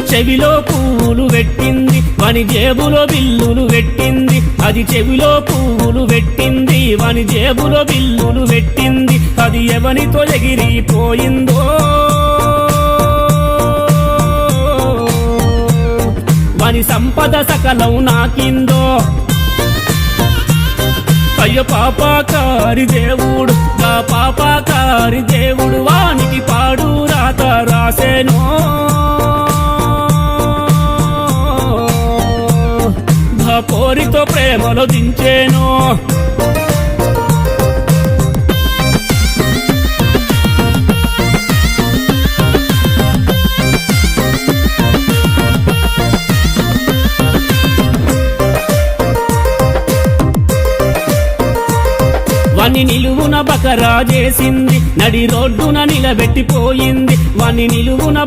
చెవిలో పువ్వులు పెట్టింది వాని జేబులో బిల్లులు పెట్టింది అది చెవిలో పువ్వులు పెట్టింది వాని జేబులో బిల్లులు పెట్టింది అది ఎవనితో ఎగిరిపోయిందో వాని సంపద సకలం నాకిందో అయ్యో పాపాకారి దేవుడు నా పాపాకారి దేవుడు వానికి పాడు రాత రాసేనో పోరితో ప్రేమలో దించేనో వాణ్ణి నిలువున బకరా చేసింది నడి రోడ్డున నిలబెట్టిపోయింది వాణ్ణి నిలువున